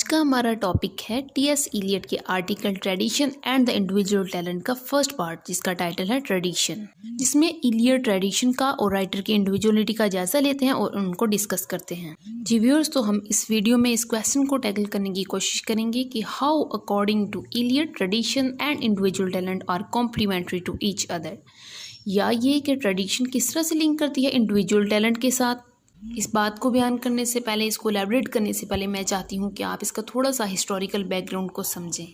का हमारा टॉपिक है टी.एस. इलियट के article tradition and the individual talent का फर्स्ट पार्ट, जिसका टाइटल है ट्रेडिशन, जिसमें इलियट ट्रेडिशन का और राइटर की इंडिविजुअलिटी का जायजा लेते हैं और उनको डिस्कस करते हैं। जी व्यूअर्स, तो हम इस वीडियो में इस क्वेश्चन को टैकल करने की कोशिश करेंगे कि how according to Eliot tradition and individual talent are complementary to each other, या ये कि ट्रेडिशन किस तरह से लिंक करती है इंडिविजुअल टैलेंट के साथ। इस बात को बयान करने से पहले, इसको एलैबोरेट करने से पहले मैं चाहती हूँ कि आप इसका थोड़ा सा हिस्टोरिकल बैकग्राउंड को समझें।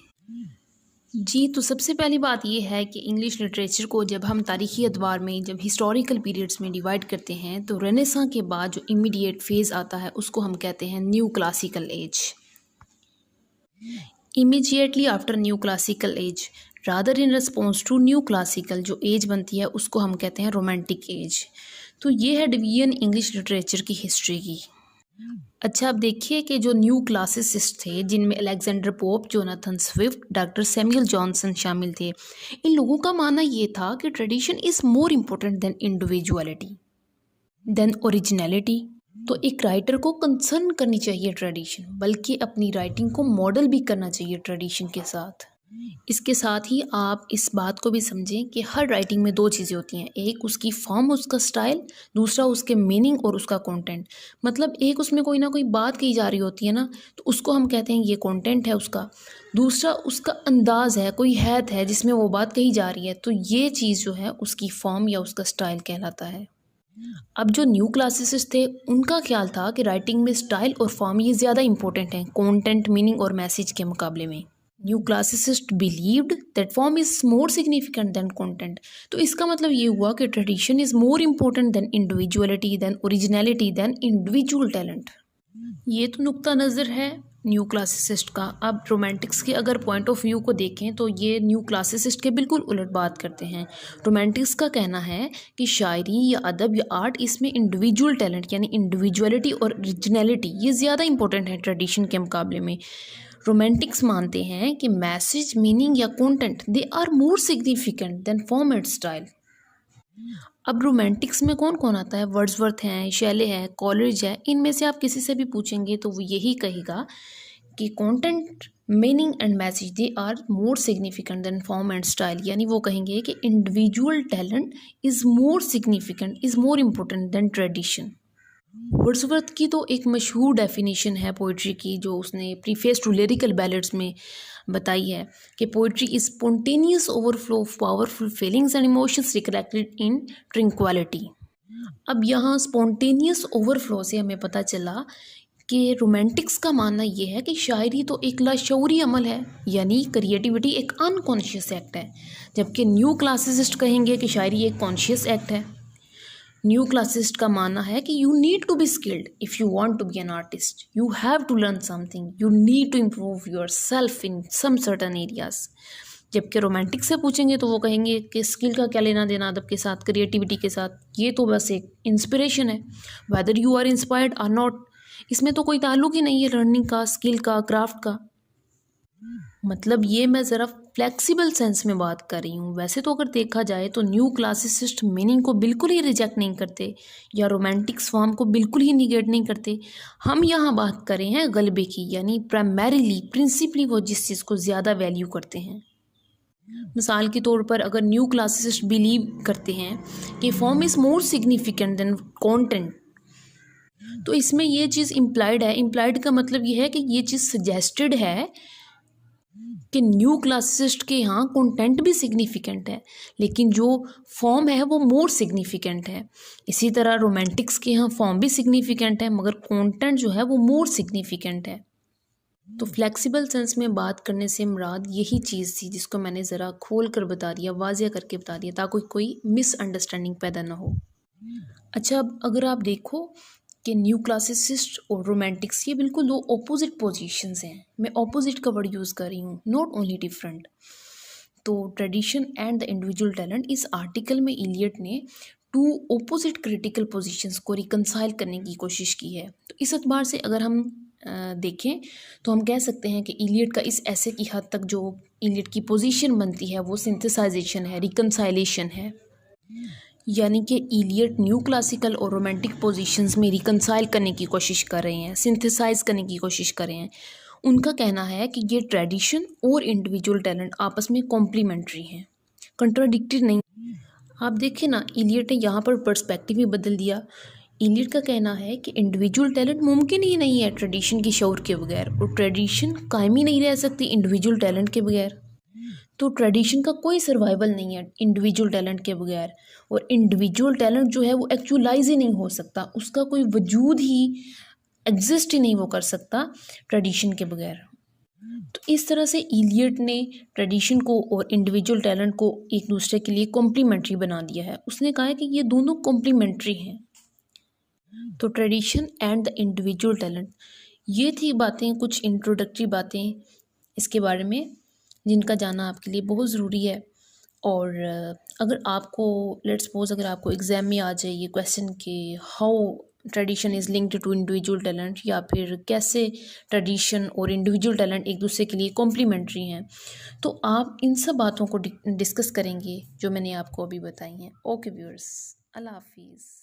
जी, तो सबसे पहली बात ये है कि इंग्लिश लिटरेचर को जब हम तारीख़ी अदवार में, जब हिस्टोरिकल पीरियड्स में डिवाइड करते हैं, तो रेनेसां के बाद जो इमीडिएट फेज़ आता है उसको हम कहते हैं new classical age. Immediately after new classical age, rather in response to new classical, जो एज बनती है उसको हम कहते हैं रोमांटिक एज। तो ये है डिवीजन इंग्लिश लिटरेचर की हिस्ट्री की। अच्छा, अब देखिए कि जो न्यू क्लासिसिस्ट थे, जिनमें Alexander Pope, Jonathan Swift, doctor Samuel Johnson शामिल थे, इन लोगों का मानना ये था कि tradition is more important than individuality, than originality. तो एक राइटर को कंसर्न करनी चाहिए ट्रेडिशन, बल्कि अपनी राइटिंग को मॉडल भी करना चाहिए ट्रेडिशन के साथ। इसके साथ ही आप इस बात को भी समझें कि हर राइटिंग में दो चीज़ें होती हैं, एक उसकी फॉर्म, उसका स्टाइल, दूसरा उसके मीनिंग और उसका कंटेंट। मतलब एक उसमें कोई ना कोई बात कही जा रही होती है ना, तो उसको हम कहते हैं ये कंटेंट है उसका। दूसरा उसका अंदाज़ है, कोई हैत है जिसमें वो बात कही जा रही है, तो ये चीज़ जो है उसकी फॉर्म या उसका स्टाइल कहलाता है। अब जो न्यू क्लासिसिस्ट थे, उनका ख्याल था कि राइटिंग में स्टाइल और फॉर्म ये ज़्यादा इंपॉर्टेंट हैं कंटेंट, मीनिंग और मैसेज के मुकाबले में। New classicist believed that form is more significant than content. तो इसका मतलब ये हुआ कि tradition is more important than individuality, than originality, than individual talent. ये तो नुक्ता नज़र है न्यू क्लासिसिस्ट का। अब रोमांटिक्स के अगर पॉइंट ऑफ व्यू को देखें तो ये न्यू क्लासिसिस्ट के बिल्कुल उलट बात करते हैं। रोमांटिक्स का कहना है कि शायरी या अदब या आर्ट, इसमें इंडिविजुअल टैलेंट यानी इंडिविजुअलिटी और ओरिजिनलिटी ये ज़्यादा इंपॉर्टेंट है ट्रेडिशन के मुकाबले में। रोमांटिक्स मानते हैं कि मैसेज, मीनिंग या content they are more significant than form and style. अब रोमांटिक्स में कौन कौन आता है? वर्ड्सवर्थ हैं, शेले है, कॉलेरिज है। इनमें से आप किसी से भी पूछेंगे तो वो यही कहेगा कि content, meaning and message they are more significant than form and style. यानी वो कहेंगे कि individual talent is more significant, is more important than tradition. Wordsworth की तो एक मशहूर डेफिनेशन है पोइट्री की, जो उसने प्रीफेस टू लिरिकल बैलेड्स में बताई है कि poetry is spontaneous overflow of powerful feelings and emotions recollected in tranquillity. अब यहाँ स्पॉन्टेनियस ओवरफ्लो से हमें पता चला कि रोमांटिक्स का मानना ये है कि शायरी तो एक लाशऊरी अमल है, यानी क्रिएटिविटी एक अनकॉन्शियस एक्ट है, जबकि न्यू क्लासिसिस्ट कहेंगे कि शायरी एक कॉन्शियस एक्ट है। न्यू क्लासिस्ट का मानना है कि you need to be skilled if you want to be an artist, you have to learn something, you need to improve yourself in some certain areas. जबकि romantic से पूछेंगे तो वो कहेंगे कि स्किल का क्या लेना देना अदब के साथ, क्रिएटिविटी के साथ, ये तो बस एक इंस्पिरेशन है, whether you are inspired or not, इसमें तो कोई ताल्लुक ही नहीं है लर्निंग का, स्किल का, क्राफ्ट का। मतलब ये मैं ज़रा फ्लेक्सिबल सेंस में बात कर रही हूँ। वैसे तो अगर देखा जाए तो न्यू क्लासिसिस्ट मीनिंग को बिल्कुल ही रिजेक्ट नहीं करते या रोमांटिक्स फॉर्म को बिल्कुल ही निगेट नहीं करते। हम यहाँ बात कर रहे हैं गलबे की, यानी प्राइमरीली, प्रिंसिपली वो जिस चीज़ को ज़्यादा वैल्यू करते हैं। मिसाल के तौर पर अगर न्यू क्लासिसिस्ट बिलीव करते हैं कि form is more significant then content, तो इसमें ये चीज़ इम्प्लाइड है। इम्प्लाइड का मतलब ये है कि ये चीज़ सजेस्टेड है कि न्यू क्लासिसिस्ट के यहाँ कंटेंट भी सिग्निफिकेंट है, लेकिन जो फॉर्म है वो मोर सिग्निफिकेंट है। इसी तरह रोमांटिक्स के यहाँ फॉर्म भी सिग्निफिकेंट है, मगर कंटेंट जो है वो मोर सिग्निफिकेंट है। तो फ्लेक्सिबल सेंस में बात करने से मुराद यही चीज़ थी, जिसको मैंने ज़रा खोल कर बता दिया, वाज़िया करके बता दिया, ताकि कोई मिसअंडरस्टैंडिंग पैदा ना हो। अच्छा, अब अगर आप देखो कि न्यू क्लासिसिस्ट और रोमांटिक्स ये बिल्कुल दो ऑपोजिट पोजीशंस हैं। मैं ऑपोजिट का वर्ड यूज़ कर रही हूँ, नॉट ओनली डिफरेंट। तो tradition and the individual talent, इस आर्टिकल में इलियट ने टू ऑपोजिट क्रिटिकल पोजीशंस को रिकंसाइल करने की कोशिश की है। तो इस एतबार से अगर हम देखें तो हम कह सकते हैं कि इलियट का इस ऐसे की हद तक जो इलियट की पोजीशन बनती है वो सिंथेसाइजेशन है, रिकंसाइलेशन है। यानी कि इलियट न्यू क्लासिकल और रोमांटिक पोजीशंस में रिकंसाइल करने की कोशिश कर रहे हैं, सिंथेसाइज करने की कोशिश कर रहे हैं। उनका कहना है कि ये ट्रेडिशन और इंडिविजुअल टैलेंट आपस में कॉम्प्लीमेंट्री हैं, कंट्राडिक्टरी नहीं। आप देखिए ना, इलियट ने यहाँ पर पर्सपेक्टिव ही बदल दिया। इलियट का कहना है कि इंडिविजुअल टैलेंट मुमकिन ही नहीं है ट्रेडिशन की शौर के बगैर, और ट्रेडिशन कायम ही नहीं रह सकती इंडिविजुअल टैलेंट के बगैर। तो ट्रेडिशन का कोई सर्वाइवल नहीं है इंडिविजुअल टैलेंट के बगैर, और इंडिविजुअल टैलेंट जो है वो एक्चुअलाइज ही नहीं हो सकता, उसका कोई वजूद ही एग्जिस्ट ही नहीं वो कर सकता ट्रेडिशन के बगैर। तो इस तरह से इलियट ने ट्रेडिशन को और इंडिविजुअल टैलेंट को एक दूसरे के लिए कॉम्प्लीमेंट्री बना दिया है। उसने कहा है कि ये दोनों कॉम्प्लीमेंट्री हैं। तो tradition and the individual talent, ये थी बातें, कुछ इंट्रोडक्टरी बातें इसके बारे में जिनका जानना आपके लिए बहुत ज़रूरी है। और अगर आपको लेट्स सपोज अगर आपको एग्ज़ाम में आ जाए ये क्वेश्चन कि how tradition is linked to individual talent, या फिर कैसे ट्रेडिशन और इंडिविजुअल टैलेंट एक दूसरे के लिए कॉम्प्लीमेंट्री हैं, तो आप इन सब बातों को डिस्कस करेंगे जो मैंने आपको अभी बताई हैं। ओके व्यूअर्स, अल्लाह हाफिज़।